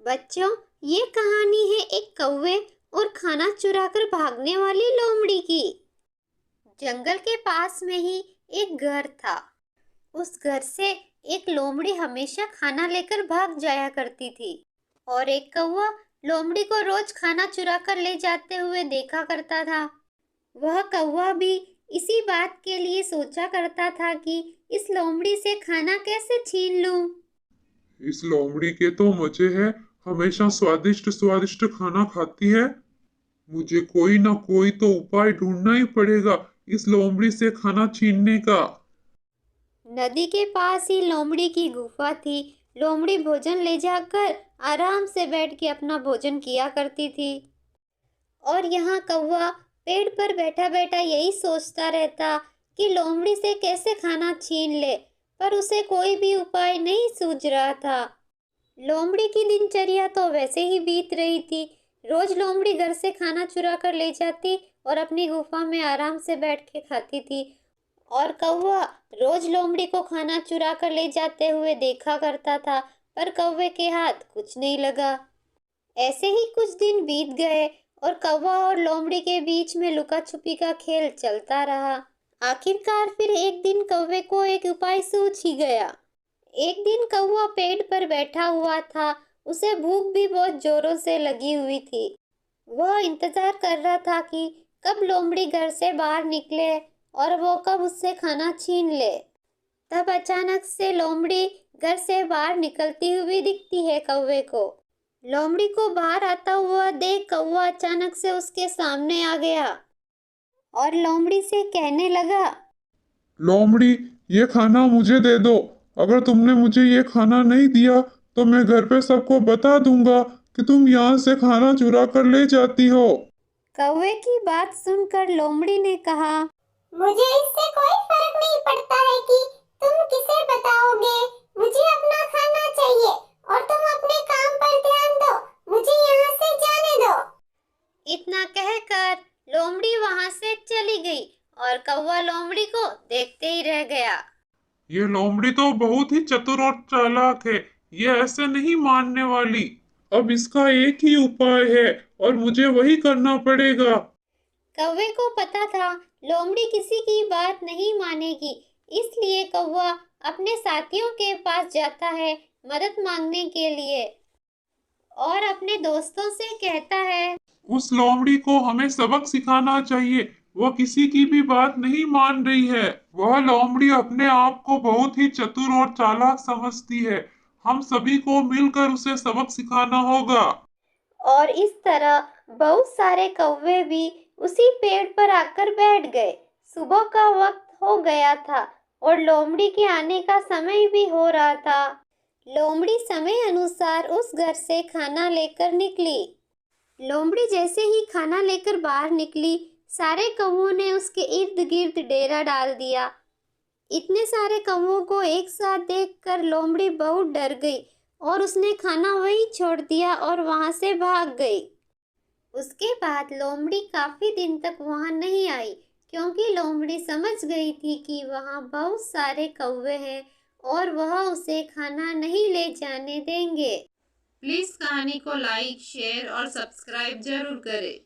बच्चों, ये कहानी है एक कौवे और खाना चुराकर भागने वाली लोमड़ी की। जंगल के पास में ही एक घर था। उस घर से एक लोमड़ी हमेशा खाना लेकर भाग जाया करती थी और एक कौवा लोमड़ी को रोज खाना चुराकर ले जाते हुए देखा करता था। वह कौवा भी इसी बात के लिए सोचा करता था कि इस लोमड़ी से खाना कैसे छीन लूं। इस लोमड़ी के तो मजे हैं। हमेशा स्वादिष्ट स्वादिष्ट खाना खाती है। मुझे कोई ना कोई तो उपाय ढूंढना ही पड़ेगा इस लोमड़ी से खाना छीनने का। नदी के पास ही लोमड़ी की गुफा थी। लोमड़ी भोजन ले जाकर आराम से बैठ के अपना भोजन किया करती थी और यहाँ कौवा पेड़ पर बैठा बैठा यही सोचता रहता कि लोमड़ी से कैसे खाना छीन ले, पर उसे कोई भी उपाय नहीं सूझ रहा था। लोमड़ी की दिनचर्या तो वैसे ही बीत रही थी। रोज लोमड़ी घर से खाना चुरा कर ले जाती और अपनी गुफा में आराम से बैठ के खाती थी और कौवा रोज लोमड़ी को खाना चुरा कर ले जाते हुए देखा करता था, पर कौवे के हाथ कुछ नहीं लगा। ऐसे ही कुछ दिन बीत गए और कौवा और लोमड़ी के बीच में लुका छुपी का खेल चलता रहा। आखिरकार फिर एक दिन कौवे को एक उपाय सूझ ही गया। एक दिन कौवा पेड़ पर बैठा हुआ था। उसे भूख भी बहुत जोरों से लगी हुई थी। वह इंतजार कर रहा था कि कब लोमड़ी घर से बाहर निकले और वो कब उससे खाना छीन ले। तब अचानक से लोमड़ी घर से बाहर निकलती हुई दिखती है कौवे को। लोमड़ी को बाहर आता हुआ देख कौवा अचानक से उसके सामने आ गया और लोमड़ी से कहने लगा, लोमड़ी, ये खाना मुझे दे दो। अगर तुमने मुझे ये खाना नहीं दिया तो मैं घर पे सबको बता दूंगा कि तुम यहाँ से खाना चुरा कर ले जाती हो। कौवे की बात सुनकर लोमड़ी ने कहा, मुझे इससे कोई फर्क नहीं पड़ता है कि तुम किसे बताओगे। मुझे अपना खाना चाहिए और तुम अपने काम पर ध्यान दो। मुझे यहाँ से जाने दो। इतना कहकर लोमड़ी वहां से चली गई और कौवा लोमड़ी को देखते ही रह गया। ये लोमड़ी तो बहुत ही चतुर और चालाक है। ये ऐसे नहीं मानने वाली। अब इसका एक ही उपाय है और मुझे वही करना पड़ेगा। कौवे को पता था लोमड़ी किसी की बात नहीं मानेगी, इसलिए कौवा अपने साथियों के पास जाता है मदद मांगने के लिए और अपने दोस्तों से कहता है, उस लोमड़ी को हमें सबक सिखाना चाहिए। वह किसी की भी बात नहीं मान रही है। वह लोमड़ी अपने आप को बहुत ही चतुर और चालाक समझती है। हम सभी को मिलकर उसे सबक सिखाना होगा। और इस तरह बहुत सारे कौवे भी उसी पेड़ पर आकर बैठ गए। सुबह का वक्त हो गया था और लोमड़ी के आने का समय भी हो रहा था। लोमड़ी समय अनुसार उस घर से खाना लेकर निकली। लोमड़ी जैसे ही खाना लेकर बाहर निकली, सारे कौवों ने उसके इर्द गिर्द डेरा डाल दिया। इतने सारे कौवों को एक साथ देखकर लोमड़ी बहुत डर गई और उसने खाना वहीं छोड़ दिया और वहां से भाग गई। उसके बाद लोमड़ी काफी दिन तक वहां नहीं आई, क्योंकि लोमड़ी समझ गई थी कि वहां बहुत सारे कौवे हैं और वह उसे खाना नहीं ले जाने देंगे। प्लीज कहानी को लाइक, शेयर और सब्सक्राइब जरूर करें।